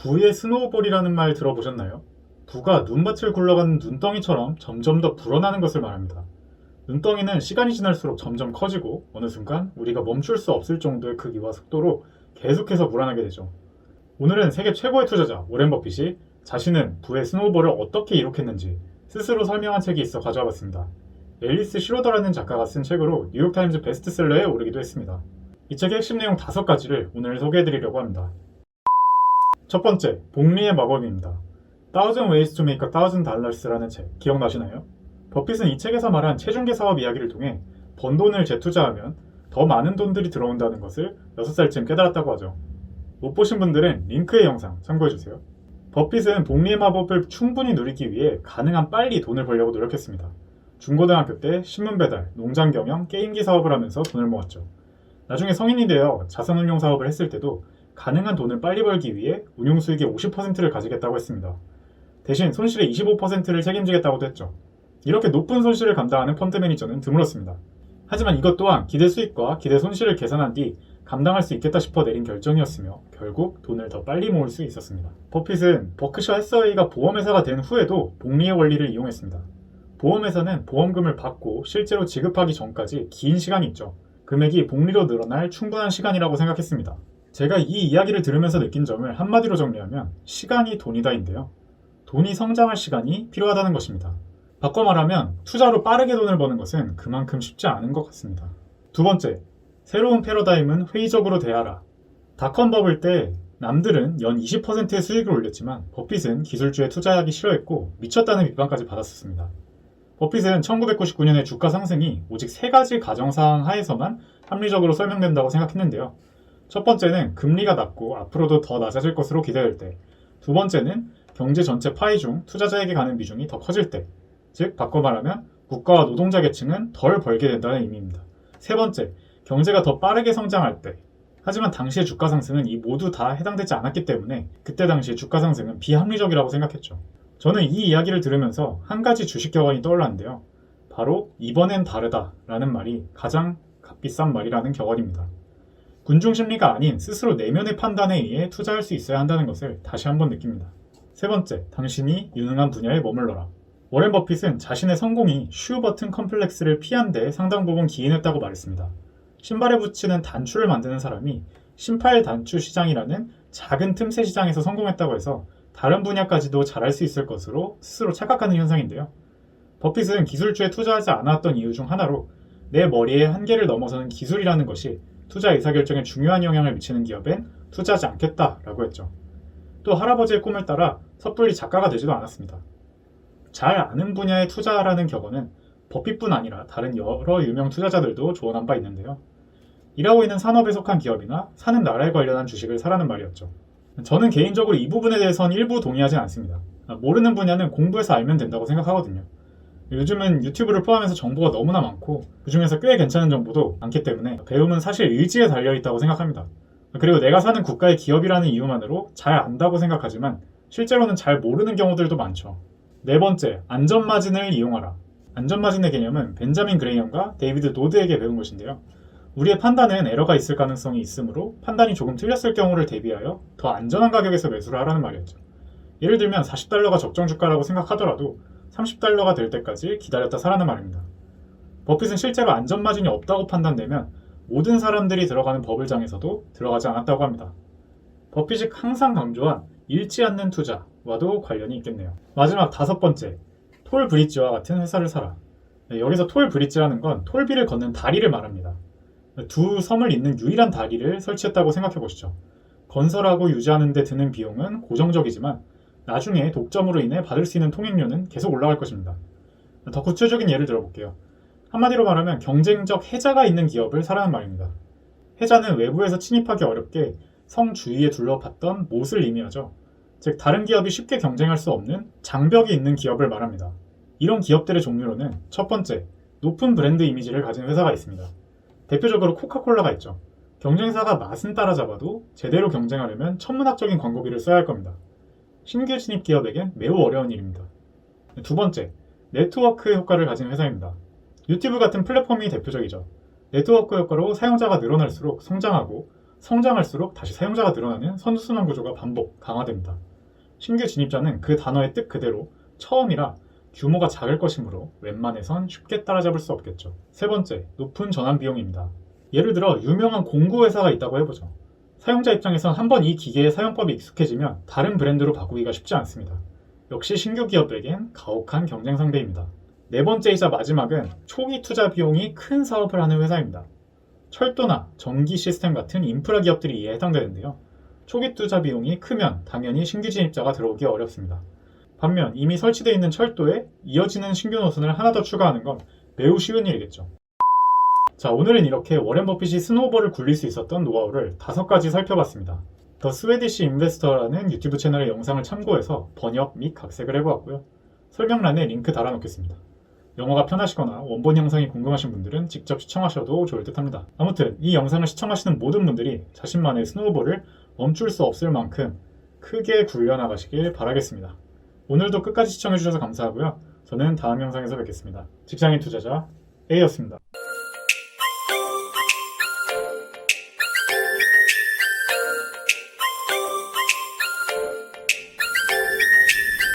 부의 스노우볼이라는 말 들어보셨나요? 부가 눈밭을 굴러가는 눈덩이처럼 점점 더 불어나는 것을 말합니다. 눈덩이는 시간이 지날수록 점점 커지고 어느 순간 우리가 멈출 수 없을 정도의 크기와 속도로 계속해서 불어나게 되죠. 오늘은 세계 최고의 투자자 오렌 버핏이 자신은 부의 스노우볼을 어떻게 이룩했는지 스스로 설명한 책이 있어 가져와 봤습니다. 앨리스 시로더라는 작가가 쓴 책으로 뉴욕타임즈 베스트셀러에 오르기도 했습니다. 이 책의 핵심 내용 5가지를 오늘 소개해드리려고 합니다. 첫 번째, 복리의 마법입니다. Thousand Ways to Make $1,000라는 책 기억나시나요? 버핏은 이 책에서 말한 체중계 사업 이야기를 통해 번 돈을 재투자하면 더 많은 돈들이 들어온다는 것을 6살쯤 깨달았다고 하죠. 못 보신 분들은 링크의 영상 참고해주세요. 버핏은 복리의 마법을 충분히 누리기 위해 가능한 빨리 돈을 벌려고 노력했습니다. 중고등학교 때 신문 배달, 농장 경영, 게임기 사업을 하면서 돈을 모았죠. 나중에 성인이 되어 자산운용 사업을 했을 때도 가능한 돈을 빨리 벌기 위해 운용 수익의 50%를 가지겠다고 했습니다. 대신 손실의 25%를 책임지겠다고도 했죠. 이렇게 높은 손실을 감당하는 펀드 매니저는 드물었습니다. 하지만 이것 또한 기대 수익과 기대 손실을 계산한 뒤 감당할 수 있겠다 싶어 내린 결정이었으며 결국 돈을 더 빨리 모을 수 있었습니다. 버핏은 버크셔 해서웨이가 보험회사가 된 후에도 복리의 원리를 이용했습니다. 보험회사는 보험금을 받고 실제로 지급하기 전까지 긴 시간이 있죠. 금액이 복리로 늘어날 충분한 시간이라고 생각했습니다. 제가 이 이야기를 들으면서 느낀 점을 한마디로 정리하면 시간이 돈이다인데요. 돈이 성장할 시간이 필요하다는 것입니다. 바꿔 말하면 투자로 빠르게 돈을 버는 것은 그만큼 쉽지 않은 것 같습니다. 두 번째, 새로운 패러다임은 회의적으로 대하라. 닷컴 버블 때 남들은 연 20%의 수익을 올렸지만 버핏은 기술주에 투자하기 싫어했고 미쳤다는 비판까지 받았었습니다. 버핏은 1999년의 주가 상승이 오직 3가지 가정사항 하에서만 합리적으로 설명된다고 생각했는데요. 첫 번째는 금리가 낮고 앞으로도 더 낮아질 것으로 기대될 때, 두 번째는 경제 전체 파이 중 투자자에게 가는 비중이 더 커질 때, 즉 바꿔 말하면 국가와 노동자 계층은 덜 벌게 된다는 의미입니다. 세 번째, 경제가 더 빠르게 성장할 때. 하지만 당시의 주가 상승은 이 모두 다 해당되지 않았기 때문에 그때 당시의 주가 상승은 비합리적이라고 생각했죠. 저는 이 이야기를 들으면서 한 가지 주식 격언이 떠올랐는데요. 바로 이번엔 다르다 라는 말이 가장 값비싼 말이라는 격언입니다. 군중 심리가 아닌 스스로 내면의 판단에 의해 투자할 수 있어야 한다는 것을 다시 한번 느낍니다. 세 번째, 당신이 유능한 분야에 머물러라. 워렌 버핏은 자신의 성공이 슈 버튼 컴플렉스를 피한 데 상당 부분 기인했다고 말했습니다. 신발에 붙이는 단추를 만드는 사람이 신발 단추 시장이라는 작은 틈새 시장에서 성공했다고 해서 다른 분야까지도 잘할 수 있을 것으로 스스로 착각하는 현상인데요. 버핏은 기술주에 투자하지 않았던 이유 중 하나로 내 머리의 한계를 넘어서는 기술이라는 것이 투자 의사결정에 중요한 영향을 미치는 기업엔 투자하지 않겠다라고 했죠. 또 할아버지의 꿈을 따라 섣불리 작가가 되지도 않았습니다. 잘 아는 분야에 투자하라는 격언은 버핏뿐 아니라 다른 여러 유명 투자자들도 조언한 바 있는데요. 일하고 있는 산업에 속한 기업이나 사는 나라에 관련한 주식을 사라는 말이었죠. 저는 개인적으로 이 부분에 대해서는 일부 동의하지 않습니다. 모르는 분야는 공부해서 알면 된다고 생각하거든요. 요즘은 유튜브를 포함해서 정보가 너무나 많고 그중에서 꽤 괜찮은 정보도 많기 때문에 배움은 사실 의지에 달려있다고 생각합니다. 그리고 내가 사는 국가의 기업이라는 이유만으로 잘 안다고 생각하지만 실제로는 잘 모르는 경우들도 많죠. 네 번째, 안전마진을 이용하라. 안전마진의 개념은 벤자민 그레이엄과 데이비드 노드에게 배운 것인데요. 우리의 판단은 에러가 있을 가능성이 있으므로 판단이 조금 틀렸을 경우를 대비하여 더 안전한 가격에서 매수를 하라는 말이었죠. 예를 들면 $40가 적정 주가라고 생각하더라도 $30가 될 때까지 기다렸다 사라는 말입니다. 버핏은 실제로 안전마진이 없다고 판단되면 모든 사람들이 들어가는 버블장에서도 들어가지 않았다고 합니다. 버핏이 항상 강조한 잃지 않는 투자와도 관련이 있겠네요. 마지막 5번째, 톨 브릿지와 같은 회사를 사라. 여기서 톨 브릿지라는 건 톨비를 걷는 다리를 말합니다. 두 섬을 잇는 유일한 다리를 설치했다고 생각해 보시죠. 건설하고 유지하는 데 드는 비용은 고정적이지만 나중에 독점으로 인해 받을 수 있는 통행료는 계속 올라갈 것입니다. 더 구체적인 예를 들어볼게요. 한마디로 말하면 경쟁적 해자가 있는 기업을 사라는 말입니다. 해자는 외부에서 침입하기 어렵게 성 주위에 둘러봤던 못을 의미하죠. 즉 다른 기업이 쉽게 경쟁할 수 없는 장벽이 있는 기업을 말합니다. 이런 기업들의 종류로는 첫 번째, 높은 브랜드 이미지를 가진 회사가 있습니다. 대표적으로 코카콜라가 있죠. 경쟁사가 맛은 따라잡아도 제대로 경쟁하려면 천문학적인 광고비를 써야 할 겁니다. 신규 진입 기업에겐 매우 어려운 일입니다. 두 번째, 네트워크 효과를 가진 회사입니다. 유튜브 같은 플랫폼이 대표적이죠. 네트워크 효과로 사용자가 늘어날수록 성장하고 성장할수록 다시 사용자가 늘어나는 선순환 구조가 반복, 강화됩니다. 신규 진입자는 그 단어의 뜻 그대로 처음이라 규모가 작을 것이므로 웬만해선 쉽게 따라잡을 수 없겠죠. 세 번째, 높은 전환 비용입니다. 예를 들어 유명한 공구 회사가 있다고 해보죠. 사용자 입장에선 한번 이 기계의 사용법이 익숙해지면 다른 브랜드로 바꾸기가 쉽지 않습니다. 역시 신규 기업에겐 가혹한 경쟁 상대입니다. 네 번째이자 마지막은 초기 투자 비용이 큰 사업을 하는 회사입니다. 철도나 전기 시스템 같은 인프라 기업들이 이에 해당되는데요. 초기 투자 비용이 크면 당연히 신규 진입자가 들어오기 어렵습니다. 반면 이미 설치되어 있는 철도에 이어지는 신규 노선을 하나 더 추가하는 건 매우 쉬운 일이겠죠. 자, 오늘은 이렇게 워렌 버핏이 스노우볼을 굴릴 수 있었던 노하우를 5가지 살펴봤습니다. 더 스웨디시 인베스터라는 유튜브 채널의 영상을 참고해서 번역 및 각색을 해보았고요. 설명란에 링크 달아놓겠습니다. 영어가 편하시거나 원본 영상이 궁금하신 분들은 직접 시청하셔도 좋을 듯 합니다. 아무튼 이 영상을 시청하시는 모든 분들이 자신만의 스노우볼을 멈출 수 없을 만큼 크게 굴려나가시길 바라겠습니다. 오늘도 끝까지 시청해주셔서 감사하고요. 저는 다음 영상에서 뵙겠습니다. 직장인 투자자 A였습니다.